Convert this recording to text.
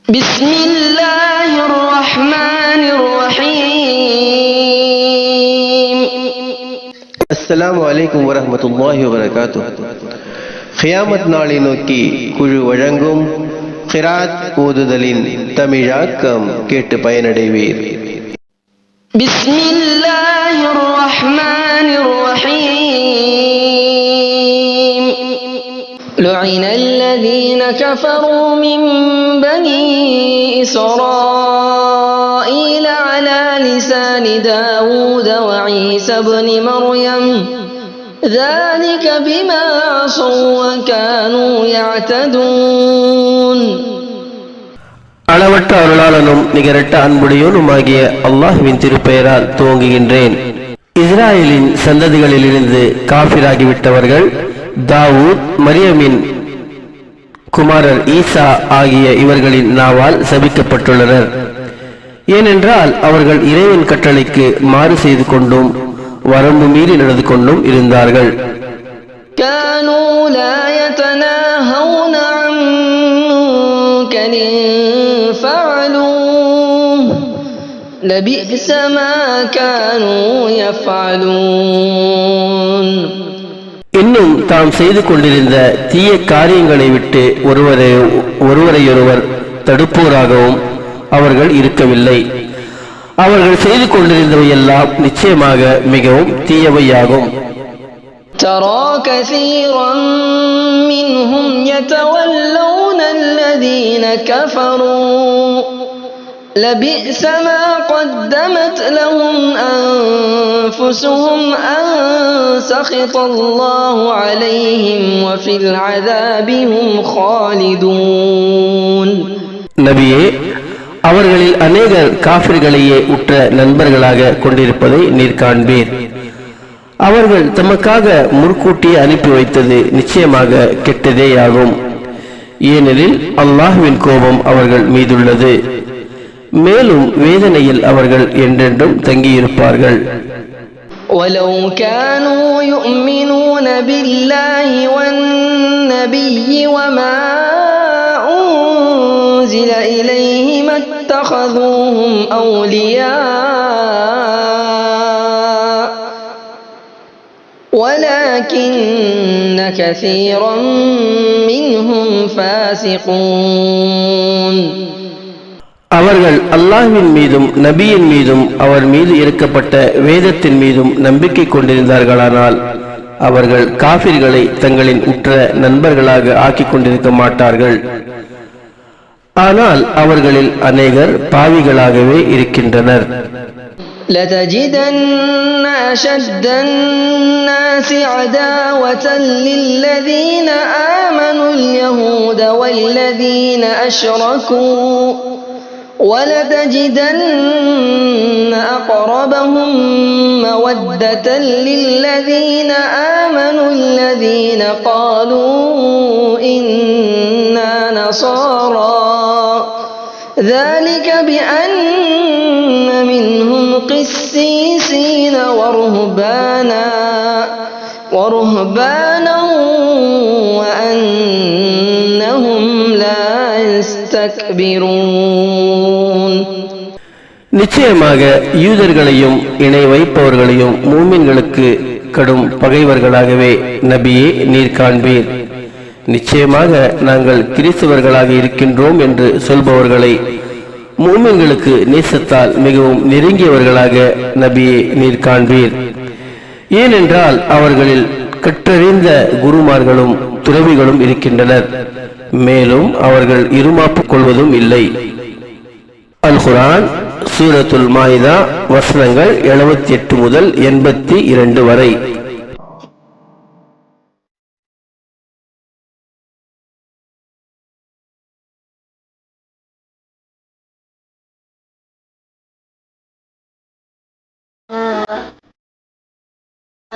بسم الله الرحمن الرحيم. السلام عليكم ورحمة الله وبركاته. கியாமத் நாளை நோக்கி குழு வழங்கும் கிராத் ஓதுதலின் தமிழாக்கம் கேட்டு பயனடைவீர். بسم الله الرحمن الرحيم. لعن الذين كفروا من بني إسرائيل على لسان داود وعيسى بن مريم ذلك بما عصوا وكانوا يعتدون. அளவற்ற அருளாளனும் நிகரற்ற அன்புடையோனுமாகிய அல்லாஹ்வின் திருப்பெயரால் துவங்குகின்றேன். இஸ்ராயேலின் சந்ததிகளிலிருந்து காஃபிராகிவிட்டவர்கள் தாவூத், மரியமின் குமாரர் ஈசா ஆகிய இவர்களின் நாவால் சபிக்கப்பட்டுள்ளனர். ஏனென்றால் அவர்கள் இறைவன் கட்டளைக்கு மாறு செய்து கொண்டும் வரம்பு மீறி நடந்து கொண்டும் இருந்தார்கள். كانوا لا يتناهون عن منكر فعلوه لبئس ما كانوا يفعلون. இன்னும் தாம் செய்து கொண்டிருந்த தீய காரியங்களை விட்டு ஒருவரையொருவர் தடுப்போராகவும் அவர்கள் இருக்கவில்லை. அவர்கள் செய்து கொண்டிருந்தவையெல்லாம் நிச்சயமாக மிகவும் தீயவையாகும். ترى كثيرا منهم يتولون الذين كفروا لبئس ما قدمت لهم أنفسهم أن سخط الله عليهم وفي العذاب هم خالدون. நபியே, அவர்களில் அநேகர் காஃபிர்களையே உற்ற நண்பர்களாக கொண்டிருப்பதை நீர் காண்பீர். அவர்கள் தமக்காக முற்கூட்டி அனுப்பி வைத்தது நிச்சயமாக கெட்டதேயாகும். ஏனெனில் அல்லாஹ்வின் கோபம் அவர்கள் மீதுள்ளது. மேலும் வேதனையில் அவர்கள் என்றென்றும் தங்கியிருப்பார்கள். وَلَوْ كَانُوا يُؤْمِنُونَ بِاللَّهِ وَالنَّبِيِّ وَمَا أُنزِلَ إِلَيْهِ مَا اتَّخَذُوهُمْ أَوْلِيَاءَ وَلَكِنَّ كَثِيرًا مِنْهُمْ فَاسِقُونَ. அவர்கள் அல்லாஹ்வின் மீதும் நபியின் மீதும் அவர் மீது இறக்கப்பட்ட வேதத்தின் மீதும் நம்பிக்கை கொண்டிருந்தார்களானால் அவர்கள் காஃபிர்களை தங்களின் உற்ற நண்பர்களாக ஆக்கிக் கொண்டிருக்க மாட்டார்கள். ஆனால் அவர்களில் அநேகர் பாவிகளாகவே இருக்கின்றனர். لَتَجِدَنَّ أَشَدَّ النَّاسِ عَدَاوَةً لِلَّذِينَ آمَنُوا الْيَهُودَ وَالَّذِينَ أَشْرَكُوا وَلَتَجِدَنَّ أَقْرَبَهُم مَّوَدَّةً لِّلَّذِينَ آمَنُوا الَّذِينَ قَالُوا إِنَّا نَصَارَىٰ ذَلِكَ بِأَنَّ مِنْهُمْ قِسِّيسِينَ وَرُهْبَانًا وَأَنَّهُمْ لَا يَسْتَكْبِرُونَ. நிச்சயமாக யூதர்களையும் இணை வைப்பவர்களையும் மூமின்களுக்கு கடும் பகைவர்களாகவே நபியே நீர் காண்பீர். நிச்சயமாக நாங்கள் கிறிஸ்தவர்களாக இருக்கின்றோம் என்று சொல்பவர்களை மூமின்களுக்கு நேசத்தால் மிகவும் நெருங்கியவர்களாக நபியே நீர் காண்பீர். ஏனென்றால் அவர்களில் கற்றறிந்த குருமார்களும் துறவிகளும் இருக்கின்றனர். மேலும் அவர்கள் இருமாப்பு கொள்வதும் இல்லை. அல் குர்ஆன் சூரத்துல் மாயிதா வசனங்கள் 78 முதல் 82 வரை.